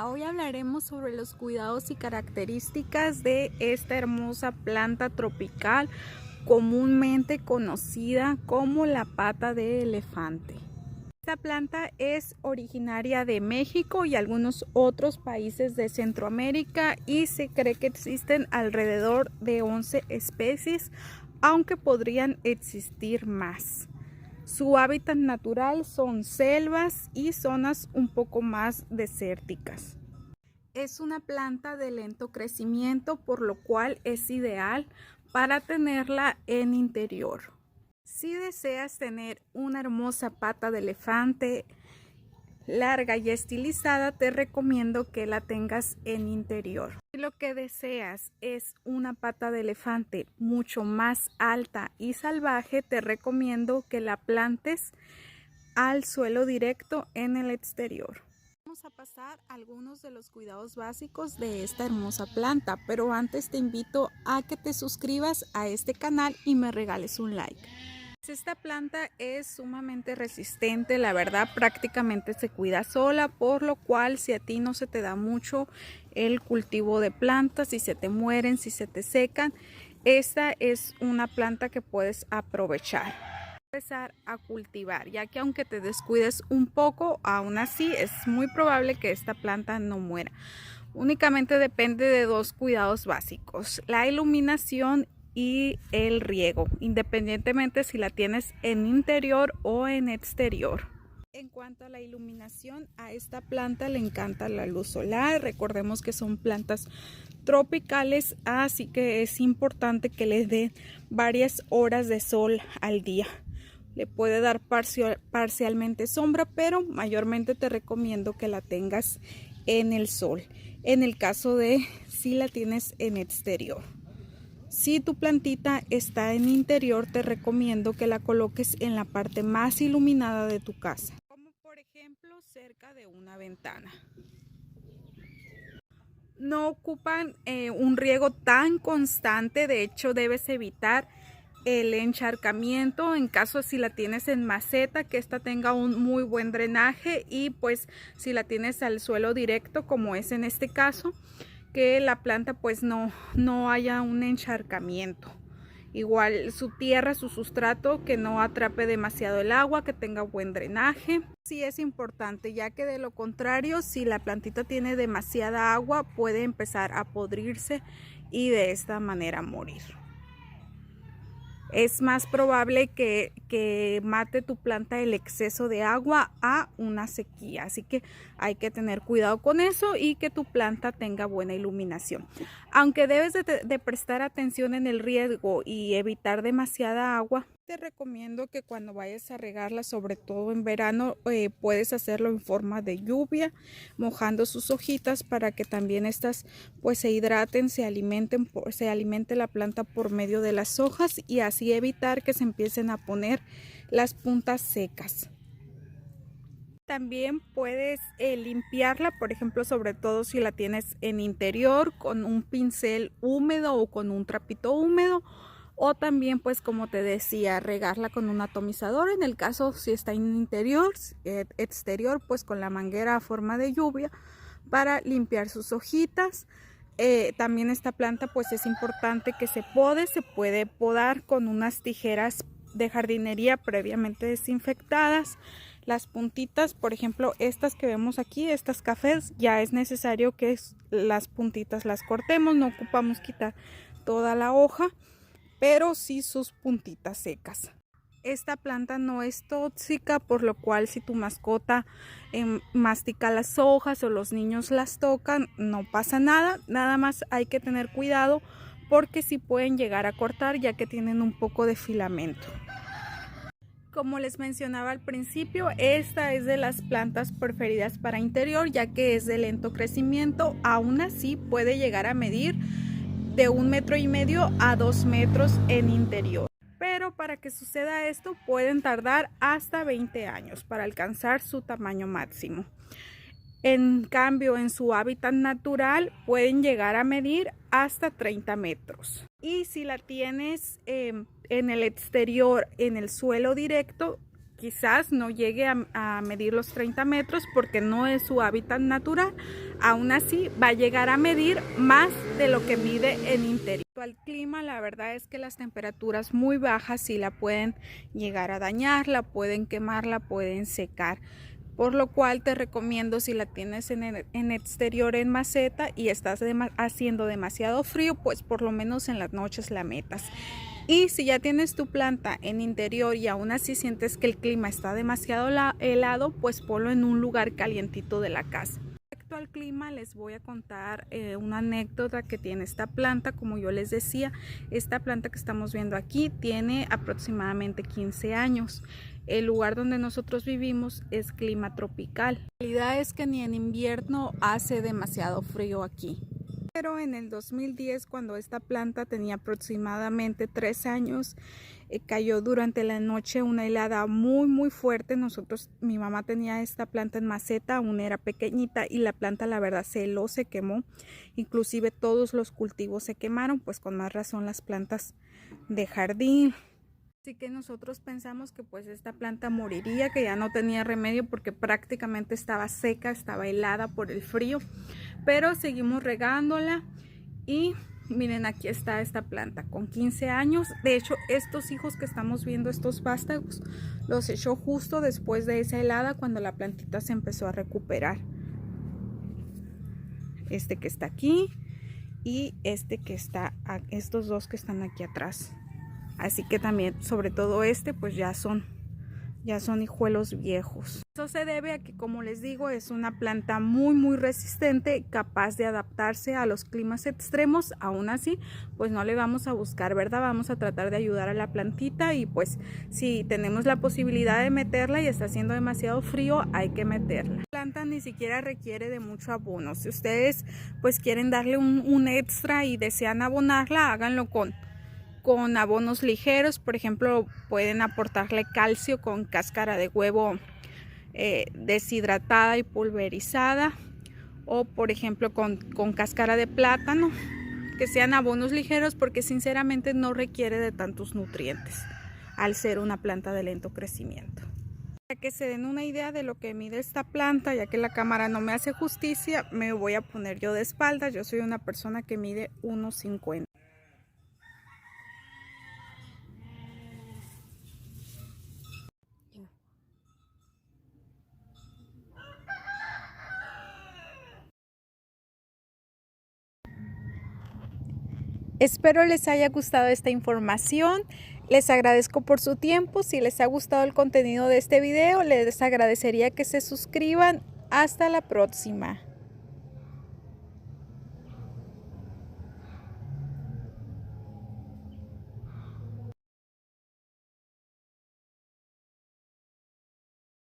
Hoy hablaremos sobre los cuidados y características de esta hermosa planta tropical comúnmente conocida como la pata de elefante. Esta planta es originaria de México y algunos otros países de Centroamérica y se cree que existen alrededor de 11 especies, aunque podrían existir más. Su hábitat natural son selvas y zonas un poco más desérticas. Es una planta de lento crecimiento, por lo cual es ideal para tenerla en interior. Si deseas tener una hermosa pata de elefante larga y estilizada, te recomiendo que la tengas en interior. Si lo que deseas es una pata de elefante mucho más alta y salvaje, te recomiendo que la plantes al suelo directo en el exterior. Vamos a pasar a algunos de los cuidados básicos de esta hermosa planta, pero antes te invito a que te suscribas a este canal y me regales un like. Esta planta es sumamente resistente, la verdad prácticamente se cuida sola, por lo cual si a ti no se te da mucho el cultivo de plantas, si se te mueren, si se te secan, esta es una planta que puedes aprovechar. Empezar a cultivar, ya que aunque te descuides un poco, aún así es muy probable que esta planta no muera. Únicamente depende de dos cuidados básicos: la iluminación y el riego, independientemente si la tienes en interior o en exterior. En cuanto a la iluminación, a esta planta le encanta la luz solar. Recordemos que son plantas tropicales, así que es importante que les dé varias horas de sol al día. Le puede dar parcialmente sombra, pero mayormente te recomiendo que la tengas en el sol, en el caso de si la tienes en exterior. Si tu plantita está en interior, te recomiendo que la coloques en la parte más iluminada de tu casa, como por ejemplo cerca de una ventana. No ocupan un riego tan constante, de hecho debes evitar el encharcamiento en caso si la tienes en maceta, que esta tenga un muy buen drenaje, y pues si la tienes al suelo directo como es en este caso, que la planta pues no haya un encharcamiento. Igual su tierra, su sustrato, que no atrape demasiado el agua, que tenga buen drenaje. Sí es importante, ya que de lo contrario, si la plantita tiene demasiada agua, puede empezar a podrirse y de esta manera morir. Es más probable que mate tu planta el exceso de agua a una sequía, así que hay que tener cuidado con eso y que tu planta tenga buena iluminación. Aunque debes de prestar atención en el riego y evitar demasiada agua, te recomiendo que cuando vayas a regarla, sobre todo en verano, puedes hacerlo en forma de lluvia, mojando sus hojitas para que también estas pues se hidraten, se alimente la planta por medio de las hojas, y así evitar que se empiecen a poner las puntas secas. También puedes limpiarla, por ejemplo, sobre todo si la tienes en interior, con un pincel húmedo o con un trapito húmedo. O también, pues como te decía, regarla con un atomizador. En el caso si está en interior, exterior, pues con la manguera a forma de lluvia para limpiar sus hojitas. También esta planta pues es importante que se puede podar con unas tijeras de jardinería previamente desinfectadas. Las puntitas, por ejemplo estas que vemos aquí, estas cafés, ya es necesario que las puntitas las cortemos. No ocupamos quitar toda la hoja, pero sí sus puntitas secas. Esta planta no es tóxica, por lo cual si tu mascota mastica las hojas o los niños las tocan, no pasa nada. Nada más hay que tener cuidado porque sí pueden llegar a cortar, ya que tienen un poco de filamento. Como les mencionaba al principio, esta es de las plantas preferidas para interior, ya que es de lento crecimiento. Aún así puede llegar a medir de 1,5 metros a 2 metros en interior. Pero para que suceda esto pueden tardar hasta 20 años para alcanzar su tamaño máximo. En cambio, en su hábitat natural pueden llegar a medir hasta 30 metros. Y si la tienes en el exterior, en el suelo directo, quizás no llegue a medir los 30 metros porque no es su hábitat natural. Aún así va a llegar a medir más de lo que mide en interior. El clima, la verdad es que las temperaturas muy bajas sí la pueden llegar a dañar, la pueden quemar, la pueden secar. Por lo cual te recomiendo, si la tienes en exterior en maceta y estás haciendo demasiado frío, pues por lo menos en las noches la metas. Y si ya tienes tu planta en interior y aún así sientes que el clima está demasiado helado, pues ponlo en un lugar calientito de la casa. Respecto al clima, les voy a contar una anécdota que tiene esta planta. Como yo les decía, esta planta que estamos viendo aquí tiene aproximadamente 15 años. El lugar donde nosotros vivimos es clima tropical. La realidad es que ni en invierno hace demasiado frío aquí. Pero en el 2010, cuando esta planta tenía aproximadamente 3 años, cayó durante la noche una helada muy fuerte. Mi mamá tenía esta planta en maceta, aún era pequeñita, y la planta la verdad se heló, se quemó. Inclusive todos los cultivos se quemaron, pues con más razón las plantas de jardín. Así que nosotros pensamos que pues esta planta moriría, que ya no tenía remedio porque prácticamente estaba seca, estaba helada por el frío. Pero seguimos regándola y miren, aquí está esta planta con 15 años. De hecho, estos hijos que estamos viendo, estos vástagos, los echó justo después de esa helada, cuando la plantita se empezó a recuperar. Este que está aquí y este que está, estos dos que están aquí atrás. Así que también, sobre todo pues ya son hijuelos viejos. Eso se debe a que, como les digo, es una planta muy resistente, capaz de adaptarse a los climas extremos. Aún así, pues no le vamos a buscar, ¿verdad? Vamos a tratar de ayudar a la plantita, y pues si tenemos la posibilidad de meterla y está haciendo demasiado frío, hay que meterla. La planta ni siquiera requiere de mucho abono. Si ustedes pues quieren darle un extra y desean abonarla, háganlo con abonos ligeros. Por ejemplo, pueden aportarle calcio con cáscara de huevo deshidratada y pulverizada, o por ejemplo con cáscara de plátano, que sean abonos ligeros, porque sinceramente no requiere de tantos nutrientes al ser una planta de lento crecimiento. Para que se den una idea de lo que mide esta planta, ya que la cámara no me hace justicia, me voy a poner yo de espaldas. Yo soy una persona que mide 1,50. Espero les haya gustado esta información. Les agradezco por su tiempo. Si les ha gustado el contenido de este video, les agradecería que se suscriban. Hasta la próxima.